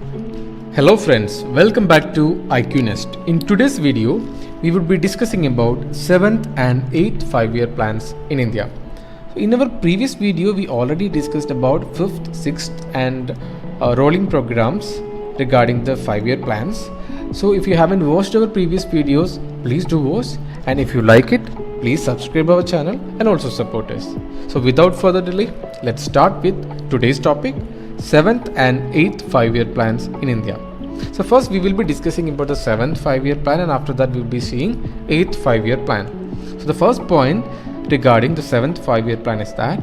Hello friends, welcome back to IQNest. In today's video, we would be discussing about 7th and 8th 5-year plans in India. In our previous video, we already discussed about 5th, 6th and rolling programs regarding the 5-year plans. So if you haven't watched our previous videos, please do watch, and if you like it, please subscribe our channel and also support us. So without further delay, let's start with today's topic, 7th and 8th 5-year plans in India. So first we will be discussing about the 7th 5-year plan, and after that we will be seeing 8th 5-year plan. So the first point regarding the 7th 5-year plan is that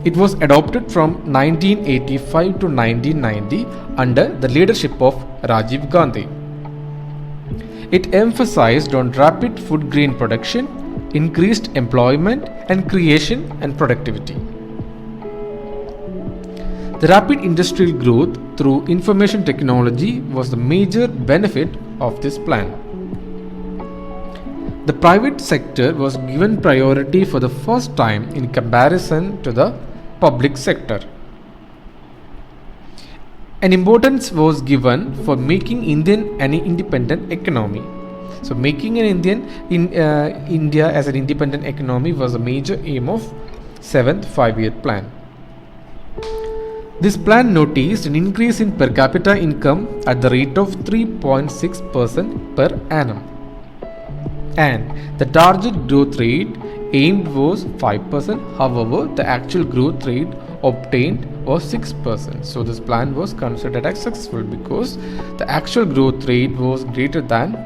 it was adopted from 1985 to 1990 under the leadership of Rajiv Gandhi. It emphasized on rapid food grain production, increased employment and creation and productivity. The rapid industrial growth through information technology was the major benefit of this plan. The private sector was given priority for the first time in comparison to the public sector. An importance was given for making India an independent economy. So making India as an independent economy was a major aim of 7th 5-year plan. This plan noticed an increase in per capita income at the rate of 3.6% per annum. And the target growth rate aimed was 5%. However, the actual growth rate obtained was 6%. So this plan was considered as successful because the actual growth rate was greater than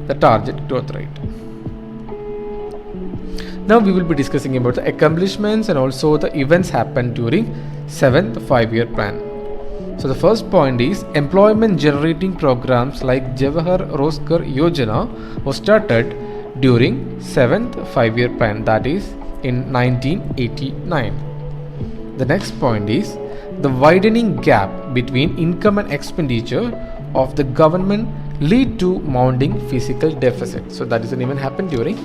the target growth rate. Now we will be discussing about the accomplishments and also the events happened during 7th 5-year plan. So the first point is employment generating programs like Jawahar Rozgar Yojana was started during 7th 5-year plan, that is in 1989. The next point is the widening gap between income and expenditure of the government lead to mounting fiscal deficit. So that is an event happened during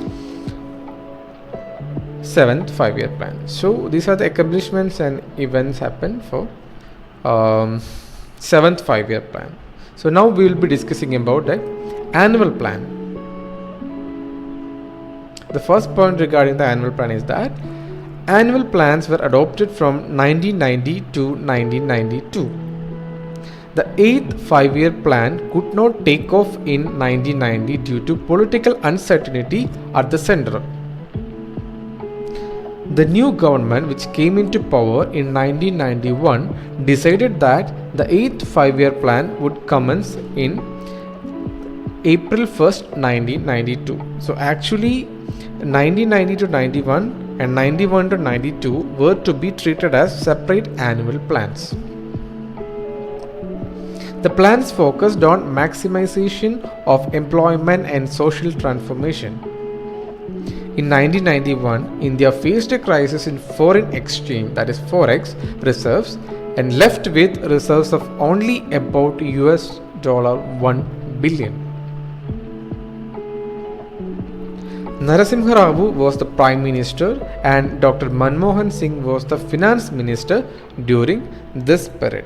7th 5-year plan. So these are the accomplishments and events happened for 7th 5-year plan. So now we will be discussing about the annual plan. The first point regarding the annual plan is that annual plans were adopted from 1990 to 1992. The 8th 5-year plan could not take off in 1990 due to political uncertainty at the center. The new government, which came into power in 1991, decided that the 8th 5-year plan would commence in April 1st, 1992. So actually 1990 to 91 and 91 to 92 were to be treated as separate annual plans. The plans focused on maximization of employment and social transformation. In 1991, India faced a crisis in foreign exchange, that is forex reserves, and left with reserves of only about $1 billion. Narasimha Rao was the Prime Minister and Dr. Manmohan Singh was the Finance Minister during this period.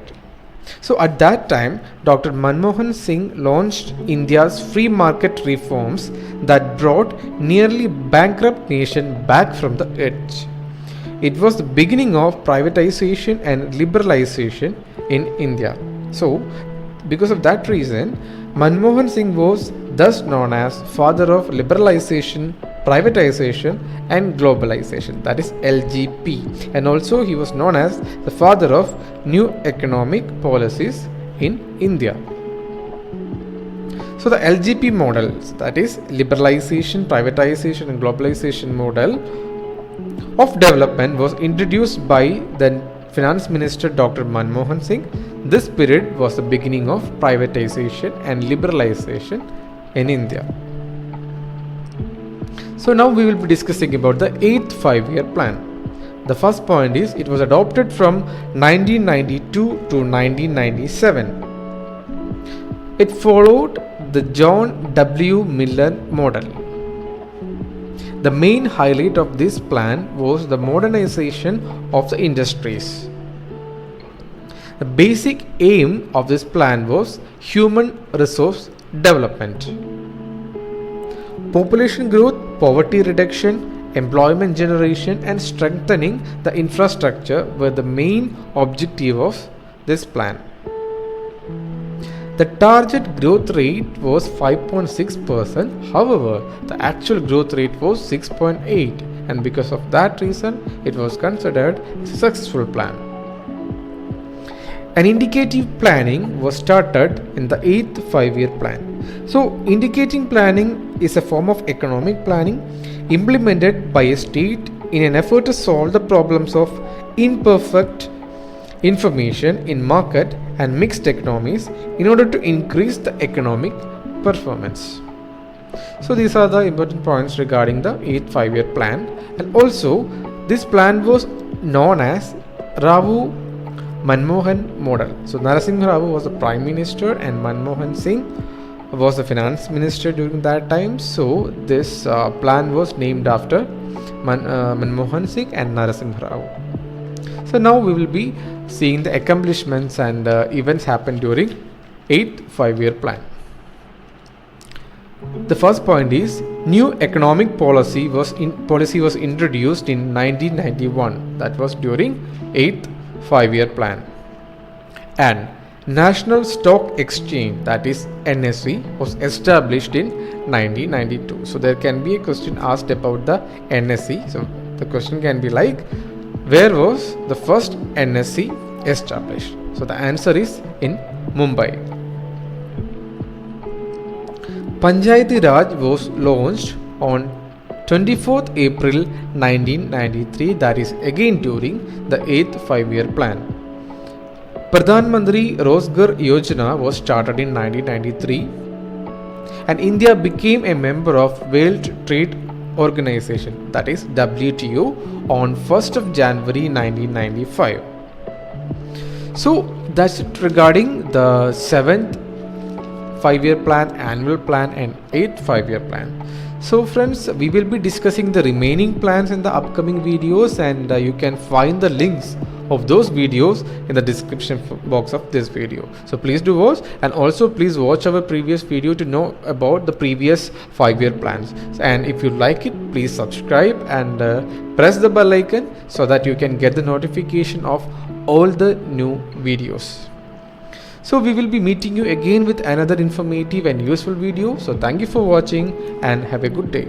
So at that time, Dr. Manmohan Singh launched India's free market reforms that brought nearly bankrupt nation back from the edge. It was the beginning of privatization and liberalization in India. So because of that reason, Manmohan Singh was thus known as father of liberalization, privatization and globalization, that is LGP, and also he was known as the father of new economic policies in India. So the LGP models, that is liberalization, privatization and globalization model of development, was introduced by the Finance Minister Dr. Manmohan Singh. This period was the beginning of privatization and liberalization in India. So now we will be discussing about the 8th 5-year plan. The first point is it was adopted from 1992 to 1997. It followed the John W. Miller model. The main highlight of this plan was the modernization of the industries. The basic aim of this plan was human resource development. Population growth, poverty reduction, employment generation and strengthening the infrastructure were the main objective of this plan. The target growth rate was 5.6%. However, the actual growth rate was 6.8%, and because of that reason, it was considered a successful plan. An indicative planning was started in the 8th 5-year plan. So, indicating planning is a form of economic planning implemented by a state in an effort to solve the problems of imperfect information in market and mixed economies in order to increase the economic performance. So these are the important points regarding the 8th 5-year plan, and also this plan was known as Ravu Manmohan model. So Narasimha Rao was the Prime Minister and Manmohan Singh was the Finance Minister during that time. So this plan was named after Manmohan Singh and Narasimha Rao. So now we will be seeing the accomplishments and events happened during 8th 5-year plan. The first point is new economic policy was introduced in 1991. That was during 8th 5-year plan. And National Stock Exchange, that is NSE, was established in 1992. So there can be a question asked about the NSE. So the question can be like, where was the first NSE established? So the answer is in Mumbai. Panchayati Raj was launched on 24th April 1993, that is again during the 8th 5-year plan. Pradhan Mantri Rozgar Yojana was started in 1993, and India became a member of World Trade Organization, that is WTO, on 1st of January 1995. So that's it regarding the 7th 5-year plan, annual plan and 8th 5-year plan. So friends, we will be discussing the remaining plans in the upcoming videos, and you can find the links of those videos in the description box of this video. So please do watch, and also please watch our previous video to know about the previous 5-year plans. And if you like it, please subscribe and press the bell icon so that you can get the notification of all the new videos. So we will be meeting you again with another informative and useful video. So thank you for watching and have a good day.